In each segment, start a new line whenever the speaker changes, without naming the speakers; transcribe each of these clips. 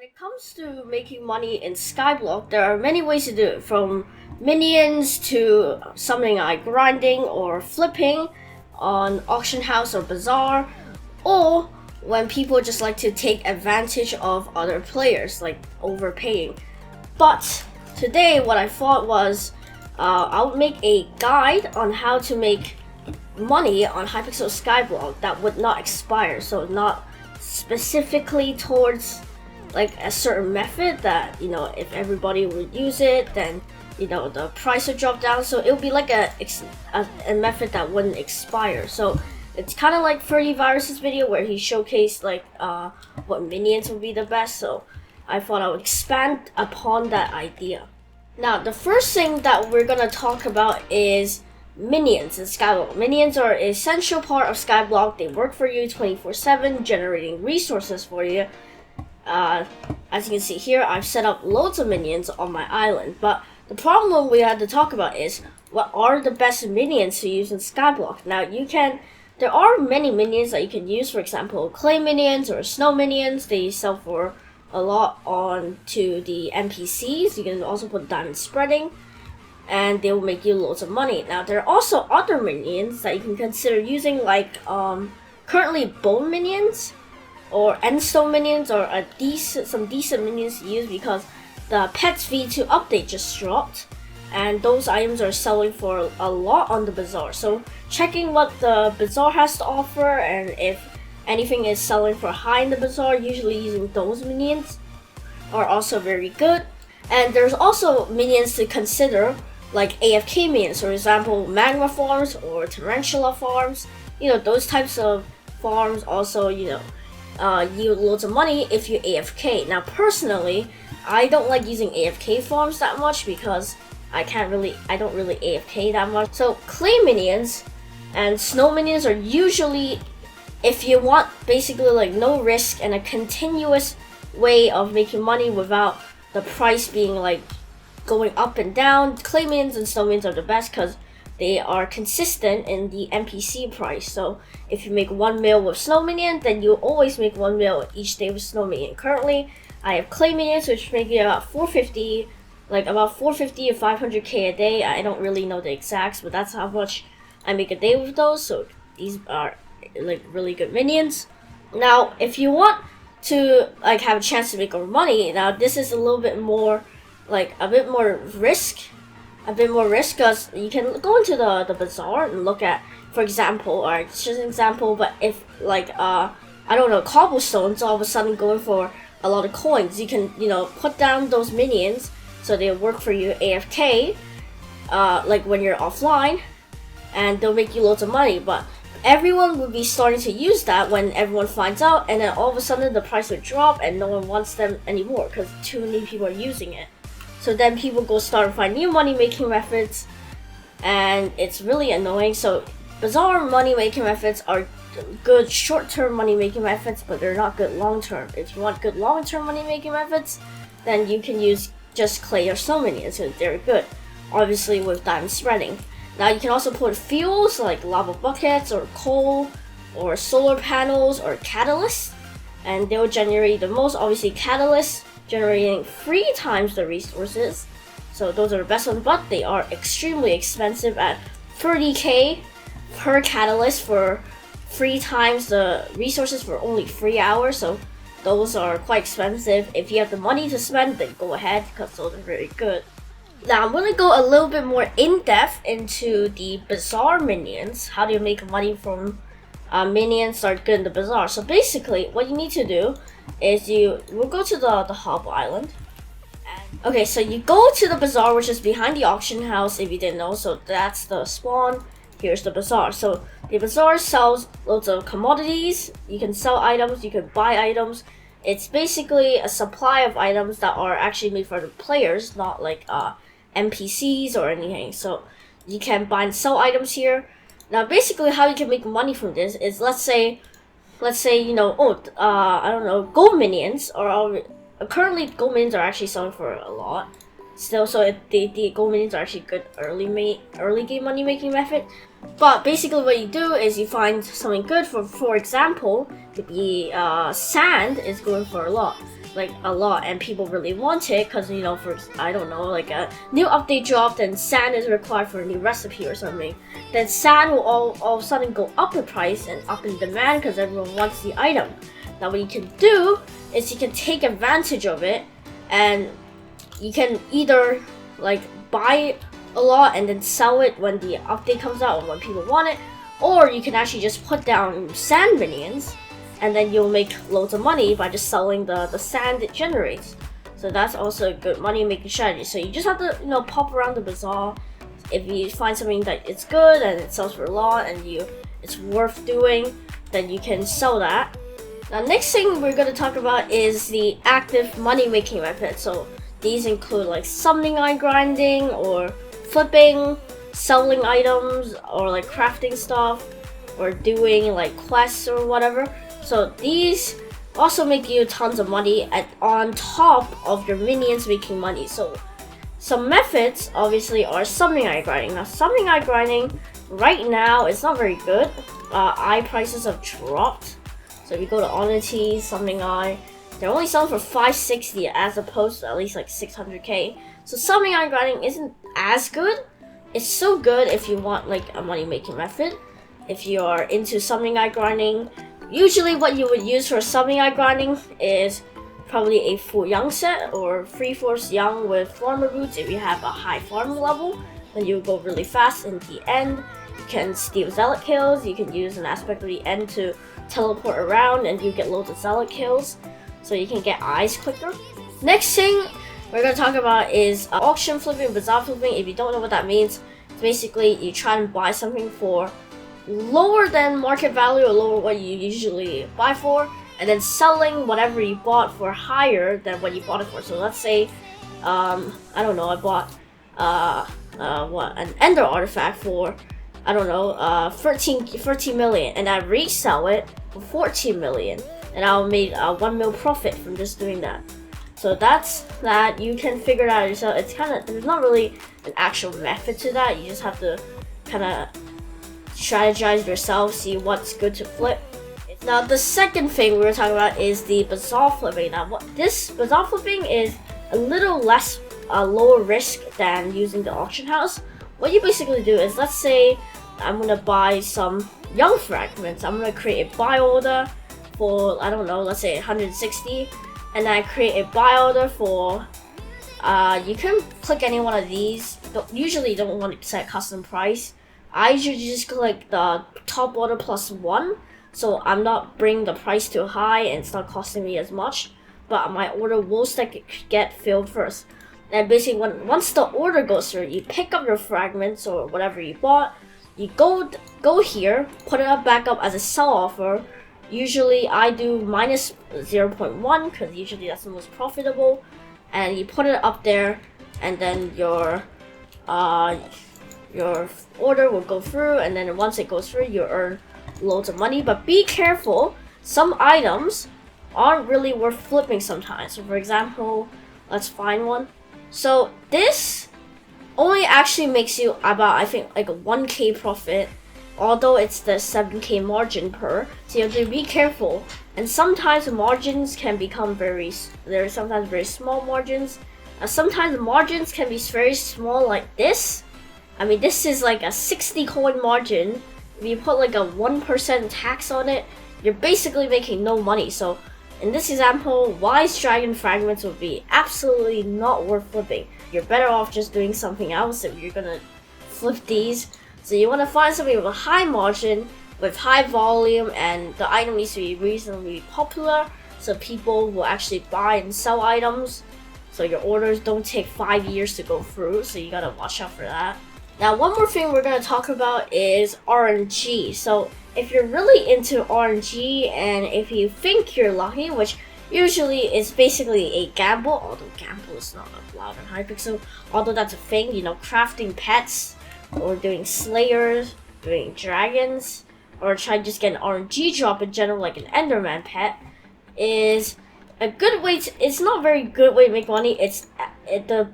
When it comes to making money in Skyblock, there are many ways to do it, from minions to something like grinding or flipping on auction house or bazaar, or when people just like to take advantage of other players, like overpaying. But today what I thought was I would make a guide on how to make money on Hypixel Skyblock that would not expire, so not specifically towards like a certain method that, if everybody would use it, then the price would drop down. So it would be like a method that wouldn't expire. So it's kind of like 30 Virus's video where he showcased like what minions would be the best. So I thought I would expand upon that idea. Now the first thing that we're gonna talk about is minions in Skyblock. Minions are an essential part of Skyblock. They work for you 24/7, generating resources for you. As you can see here, I've set up loads of minions on my island, but the problem we had to talk about is what are the best minions to use in Skyblock. Now there are many minions that you can use, for example, clay minions or snow minions. They sell for a lot onto the NPCs. You can also put diamond spreading, and they will make you loads of money. Now there are also other minions that you can consider using, like currently bone minions or endstone minions are some decent minions to use because the pets v2 update just dropped, and those items are selling for a lot on the bazaar. So checking what the bazaar has to offer and if anything is selling for high in the bazaar, usually using those minions are also very good. And there's also minions to consider, like AFK minions, for example, magma farms or tarantula farms. Those types of farms also, yield loads of money if you AFK. Now personally, I don't like using AFK farms that much because I don't really AFK that much. So clay minions and snow minions are usually, if you want basically like no risk and a continuous way of making money without the price being like going up and down, clay minions and snow minions are the best because they are consistent in the NPC price. So if you make 1 mil with snow minion, then you always make 1 mil each day with snow minion. Currently, I have clay minions, which make it about 450, about 450 or 500k a day. I don't really know the exacts, but that's how much I make a day with those. So these are like really good minions. Now, if you want to like have a chance to make more money, now this is a little bit more like a bit more risk because you can go into the bazaar and look at, for example, or it's just an example, but if like I don't know, cobblestones all of a sudden going for a lot of coins, you can put down those minions so they'll work for you AFK, like when you're offline, and they'll make you loads of money. But everyone will be starting to use that when everyone finds out, and then all of a sudden the price will drop and no one wants them anymore because too many people are using it. So then people go start to find new money making methods, and it's really annoying. So bazaar money making methods are good short-term money making methods, but they're not good long-term. If you want good long-term money making methods, then you can use just clay or snow minions, and they're good, obviously with diamond spreading. Now you can also put fuels like lava buckets or coal or solar panels or catalysts, and they'll generate the most. Obviously catalysts generating 3 times the resources, so those are the best ones, but they are extremely expensive at 30k per catalyst for 3 times the resources for only 3 hours. So those are quite expensive. If you have the money to spend, then go ahead because those are very good. Now I'm going to go a little bit more in depth into the bazaar minions. How do you make money from minions that are good in the bazaar? So basically what you need to do is we'll go to the hub island. Okay, so you go to the bazaar, which is behind the auction house, if you didn't know. So that's the spawn. Here's the bazaar. So the bazaar sells loads of commodities. You can sell items, you can buy items. It's basically a supply of items that are actually made for the players, not like NPCs or anything. So you can buy and sell items here. Now basically how you can make money from this is, let's say I don't know, gold minions are currently gold minions are actually selling for a lot still, so the gold minions are actually good early game money making method. But basically what you do is you find something good. For example, the sand is going for a lot. like a lot and people really want it because, you know, for I don't know, like a new update dropped and sand is required for a new recipe or something, then sand will all of a sudden go up in price and up in demand because everyone wants the item. Now what you can do is you can take advantage of it, and you can either like buy a lot and then sell it when the update comes out or when people want it, or you can actually just put down sand minions and then you'll make loads of money by just selling the sand it generates. So that's also a good money making strategy. So you just have to, you know, pop around the bazaar. If you find something that it's good and it sells for a lot and it's worth doing, then you can sell that. Now next thing we're going to talk about is the active money making method. So these include like summoning eye grinding or flipping, selling items, or like crafting stuff, or doing like quests or whatever. So these also make you tons of money on top of your minions making money. So some methods obviously are summoning eye grinding. Now summoning eye grinding right now is not very good. Eye prices have dropped. So if you go to Onity, summoning eye, they're only selling for 560 as opposed to at least like 600k. So summoning eye grinding isn't as good. It's so good if you want like a money making method. If you are into summoning eye grinding, usually what you would use for summoning eye grinding is probably a full young set or 3/4 young with farmer boots. If you have a high farmer level, then you would go really fast in the end. You can steal zealot kills. You can use an aspect of the end to teleport around and you get loads of zealot kills, so you can get eyes quicker. Next thing we're going to talk about is auction flipping, bazaar flipping. If you don't know what that means, it's basically you try and buy something for lower than market value or lower what you usually buy for, and then selling whatever you bought for higher than what you bought it for. So let's say, I don't know, I bought an ender artifact for, I don't know, 13 million, and I resell it for 14 million, and I'll make 1 mil profit from just doing that. So that's that. You can figure it out yourself. It's kind of, there's not really an actual method to that. You just have to kind of strategize yourself, see what's good to flip. Now the second thing we're talking about is the bazaar flipping. Now this bazaar flipping is a little less lower risk than using the auction house. What you basically do is, let's say I'm gonna buy some young fragments. I'm gonna create a buy order for, I don't know, let's say 160, and I create a buy order for, you can click any one of these. Usually you don't want to set custom price. I usually just click the top order +1, so I'm not bringing the price too high and it's not costing me as much, but my order will get filled first. And basically once the order goes through, you pick up your fragments or whatever you bought, you go here, put it back up as a sell offer. Usually I do minus 0.1 because usually that's the most profitable, and you put it up there, and then your order will go through, and then once it goes through, you earn loads of money. But be careful, some items aren't really worth flipping sometimes. So for example, let's find one. So this only actually makes you about, I think, like a 1k profit, although it's the 7k margin per. So you have to be careful, and sometimes margins can become there are sometimes very small margins. Sometimes margins can be very small, like this. I mean, this is like a 60 coin margin. If you put like a 1% tax on it, you're basically making no money. So in this example, wise dragon fragments would be absolutely not worth flipping. You're better off just doing something else if you're gonna flip these. So you want to find something with a high margin, with high volume, and the item needs to be reasonably popular so people will actually buy and sell items. So your orders don't take 5 years to go through, so you gotta watch out for that. Now one more thing we're gonna talk about is RNG. So if you're really into RNG, and if you think you're lucky, which usually is basically a gamble, although gamble is not allowed in Hypixel, although that's a thing, you know, crafting pets, or doing slayers, doing dragons, or try to just get an RNG drop in general, like an Enderman pet, is a good way to, it's not a very good way to make money. It's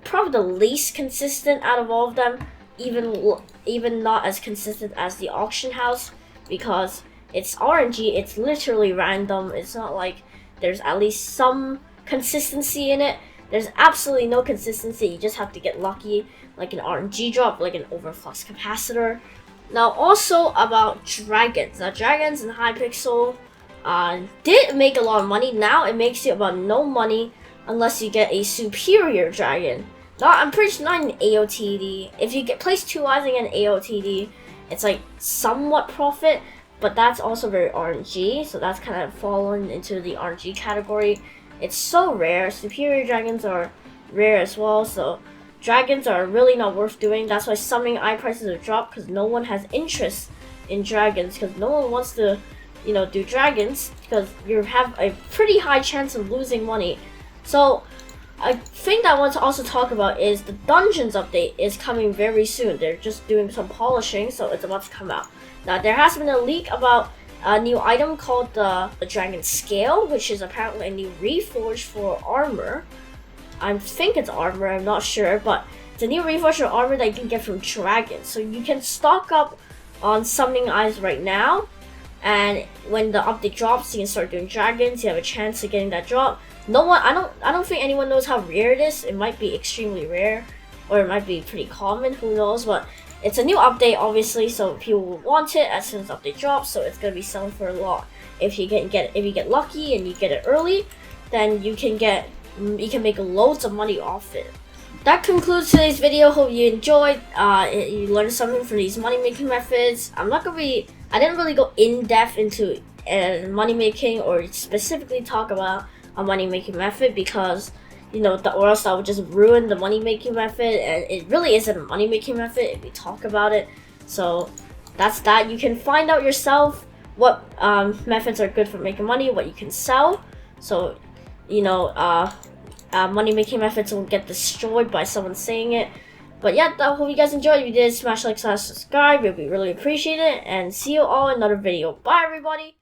probably the least consistent out of all of them, even not as consistent as the auction house, because it's RNG, it's literally random. It's not like there's at least some consistency in it. There's absolutely no consistency. You just have to get lucky, like an RNG drop, like an overflux capacitor. Now also about dragons. Now dragons in Hypixel did make a lot of money. Now it makes you about no money unless you get a superior dragon. Now I'm pretty sure not an AOTD. If you place 2 eyes in an AOTD, it's like somewhat profit, but that's also very RNG, so that's kind of fallen into the RNG category. It's so rare. Superior dragons are rare as well, so dragons are really not worth doing. That's why summoning eye prices have dropped, because no one has interest in dragons, because no one wants to, you know, do dragons, because you have a pretty high chance of losing money. So a thing that I want to also talk about is the dungeons update is coming very soon. They're just doing some polishing, so it's about to come out. Now there has been a leak about a new item called the Dragon Scale, which is apparently a new reforge for armor. I think it's armor, I'm not sure, but it's a new reforge for armor that you can get from dragons. So you can stock up on summoning eyes right now, and when the update drops, you can start doing dragons. You have a chance of getting that drop. I don't think anyone knows how rare it is. It might be extremely rare, or it might be pretty common, who knows, but it's a new update, obviously, so people will want it as soon as the update drops, so it's gonna be selling for a lot. If you get lucky and you get it early, then you can make loads of money off it. That concludes today's video. Hope you enjoyed. You learned something from these money making methods. I didn't really go in depth into money making or specifically talk about a money making method, because you know, or else that would just ruin the money making method, and it really isn't a money making method if we talk about it. So that's that. You can find out yourself what methods are good for making money, what you can sell. So you know, money making methods won't get destroyed by someone saying it. But yeah, I hope you guys enjoyed. If you did, smash like, subscribe. It would be really appreciated, and see you all in another video. Bye everybody.